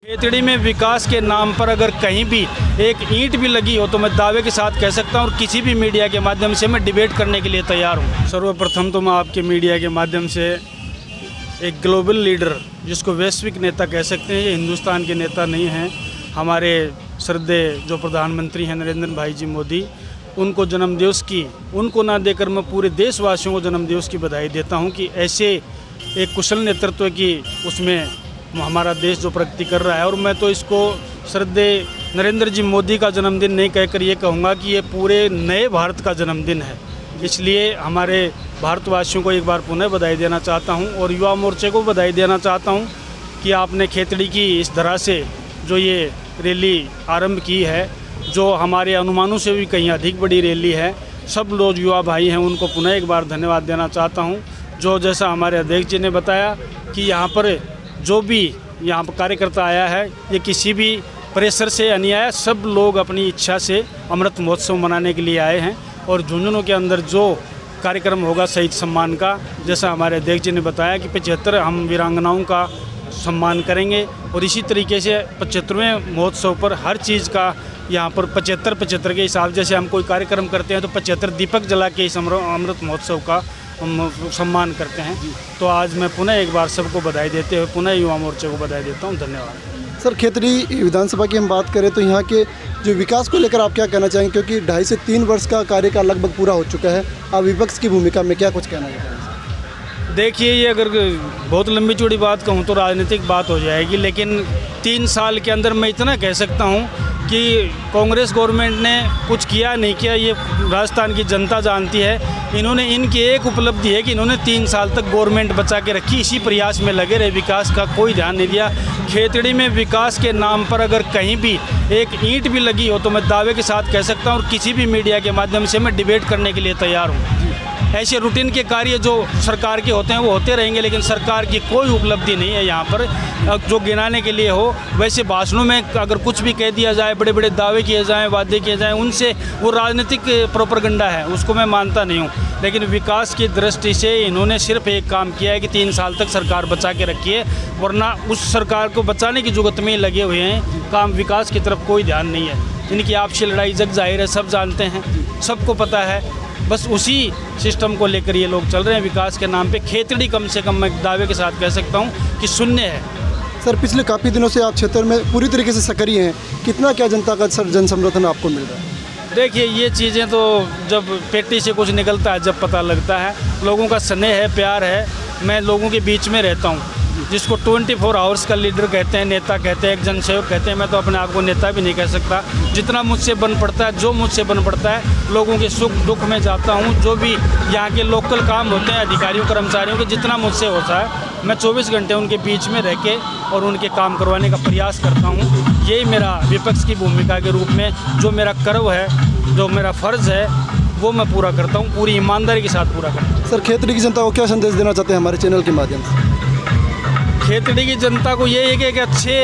खेतड़ी में विकास के नाम पर अगर कहीं भी एक ईंट भी लगी हो तो मैं दावे के साथ कह सकता हूं और किसी भी मीडिया के माध्यम से मैं डिबेट करने के लिए तैयार हूं। सर्वप्रथम तो मैं आपके मीडिया के माध्यम से एक ग्लोबल लीडर जिसको वैश्विक नेता कह सकते हैं, ये हिंदुस्तान के नेता नहीं हैं, हमारे श्रद्धेय जो प्रधानमंत्री हैं नरेंद्र भाई जी मोदी, उनको जन्मदिवस की उनको ना देकर मैं पूरे देशवासियों को जन्मदिवस की बधाई देता हूं कि ऐसे एक कुशल नेतृत्व की उसमें हमारा देश जो प्रगति कर रहा है। और मैं तो इसको श्रद्धेय नरेंद्र जी मोदी का जन्मदिन नहीं कहकर ये कहूँगा कि ये पूरे नए भारत का जन्मदिन है। इसलिए हमारे भारतवासियों को एक बार पुनः बधाई देना चाहता हूँ और युवा मोर्चे को बधाई देना चाहता हूँ कि आपने खेतड़ी की इस तरह से जो ये रैली आरंभ की है, जो हमारे अनुमानों से भी कहीं अधिक बड़ी रैली है। सब लोग युवा भाई हैं, उनको पुनः एक बार धन्यवाद देना चाहता हूँ। जो जैसा हमारे अध्यक्ष जी ने बताया कि यहाँ पर जो भी यहाँ पर कार्यकर्ता आया है, ये किसी भी प्रेशर से नहीं आया, सब लोग अपनी इच्छा से अमृत महोत्सव मनाने के लिए आए हैं। और झुंझुनू के अंदर जो कार्यक्रम होगा शहीद सम्मान का, जैसा हमारे अध्यक्ष जी ने बताया कि 75 हम वीरांगनाओं का सम्मान करेंगे और इसी तरीके से 75वें महोत्सव पर हर चीज़ का यहाँ पर 75 के हिसाब जैसे हम कोई कार्यक्रम करते हैं तो 75 दीपक जला के इस अमृत महोत्सव का हम सम्मान करते हैं। तो आज मैं पुनः एक बार सबको बधाई देते हुए पुनः युवा मोर्चे को बधाई देता हूँ। धन्यवाद। सर, खेतड़ी विधानसभा की हम बात करें तो यहाँ के जो विकास को लेकर आप क्या कहना चाहेंगे, क्योंकि 2.5 से 3 वर्ष का कार्यकाल लगभग पूरा हो चुका है, आप विपक्ष की भूमिका में क्या कुछ कहना चाहेंगे? देखिए, ये अगर बहुत लंबी चौड़ी बात कहूँ तो राजनीतिक बात हो जाएगी, लेकिन 3 साल के अंदर मैं इतना कह सकता हूँ कि कांग्रेस गवर्नमेंट ने कुछ किया नहीं किया ये राजस्थान की जनता जानती है। इन्होंने इनकी एक उपलब्धि है कि इन्होंने 3 साल तक गवर्नमेंट बचा के रखी, इसी प्रयास में लगे रहे, विकास का कोई ध्यान नहीं दिया। खेतड़ी में विकास के नाम पर अगर कहीं भी एक ईंट भी लगी हो तो मैं दावे के साथ कह सकता हूँ और किसी भी मीडिया के माध्यम से मैं डिबेट करने के लिए तैयार हूँ। ऐसे रूटीन के कार्य जो सरकार के होते हैं वो होते रहेंगे, लेकिन सरकार की कोई उपलब्धि नहीं है यहाँ पर जो गिनाने के लिए हो। वैसे भाषणों में अगर कुछ भी कह दिया जाए, बड़े बड़े दावे किए जाएं, वादे किए जाएं, उनसे वो राजनीतिक प्रोपेगेंडा है, उसको मैं मानता नहीं हूँ। लेकिन विकास की दृष्टि से इन्होंने सिर्फ एक काम किया है कि 3 साल तक सरकार बचा के रखी है, वरना उस सरकार को बचाने की जुगत में लगे हुए हैं, काम विकास की तरफ कोई ध्यान नहीं है। इनकी आपसी लड़ाई जग जाहिर है, सब जानते हैं, सबको पता है। बस उसी सिस्टम को लेकर ये लोग चल रहे हैं विकास के नाम पे। खेतड़ी कम से कम मैं दावे के साथ कह सकता हूँ कि शून्य है। सर, पिछले काफ़ी दिनों से आप क्षेत्र में पूरी तरीके से सक्रिय हैं, कितना क्या जनता का जन समर्थन आपको मिल रहा है? देखिए, ये चीज़ें तो जब पेटी से कुछ निकलता है जब पता लगता है। लोगों का स्नेह है, प्यार है, मैं लोगों के बीच में रहता हूँ, जिसको 24 आवर्स का लीडर कहते हैं, नेता कहते हैं, एक जनसेवक कहते हैं। मैं तो अपने आप को नेता भी नहीं कह सकता। जितना मुझसे बन पड़ता है, जो मुझसे बन पड़ता है, लोगों के सुख दुख में जाता हूँ। जो भी यहाँ के लोकल काम होते हैं अधिकारियों कर्मचारियों के, जितना मुझसे होता है मैं 24 घंटे उनके बीच में रह के और उनके काम करवाने का प्रयास करता हूँ। यही मेरा विपक्ष की भूमिका के रूप में जो मेरा कर्तव्य है, जो मेरा फ़र्ज़ है, वो मैं पूरा करता हूँ, पूरी ईमानदारी के साथ पूरा करता हूँ। सर, खेतड़ी की जनता को क्या संदेश देना चाहते हैं हमारे चैनल के माध्यम से? खेतड़ी की जनता को ये है कि एक अच्छे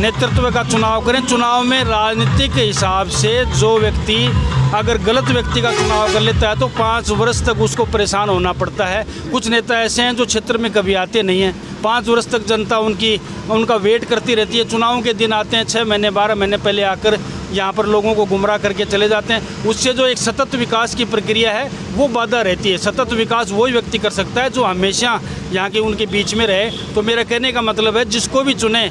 नेतृत्व का चुनाव करें। चुनाव में राजनीतिक के हिसाब से जो व्यक्ति अगर गलत व्यक्ति का चुनाव कर लेता है तो 5 वर्ष तक उसको परेशान होना पड़ता है। कुछ नेता ऐसे हैं जो क्षेत्र में कभी आते नहीं हैं, 5 वर्ष तक जनता उनका वेट करती रहती है। चुनाव के दिन आते हैं, 6 महीने 12 महीने पहले आकर यहाँ पर लोगों को गुमराह करके चले जाते हैं। उससे जो एक सतत विकास की प्रक्रिया है वो बाधा रहती है। सतत विकास वही व्यक्ति कर सकता है जो हमेशा यहाँ के उनके बीच में रहे। तो मेरा कहने का मतलब है, जिसको भी चुने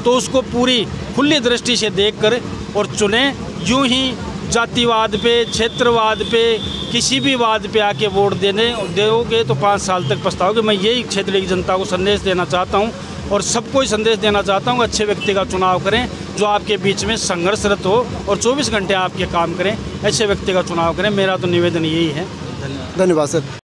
तो उसको पूरी खुली दृष्टि से देख कर और चुने। यूँ ही जातिवाद पे, क्षेत्रवाद पे, किसी भी वाद पे आके वोट दोगे तो 5 साल तक पछताओगे। मैं यही क्षेत्र की जनता को संदेश देना चाहता हूँ और सबको ही संदेश देना चाहता हूँ, अच्छे व्यक्ति का चुनाव करें जो आपके बीच में संघर्षरत हो और 24 घंटे आपके काम करें। ऐसे व्यक्ति का चुनाव करें। मेरा तो निवेदन यही है। धन्यवाद सर।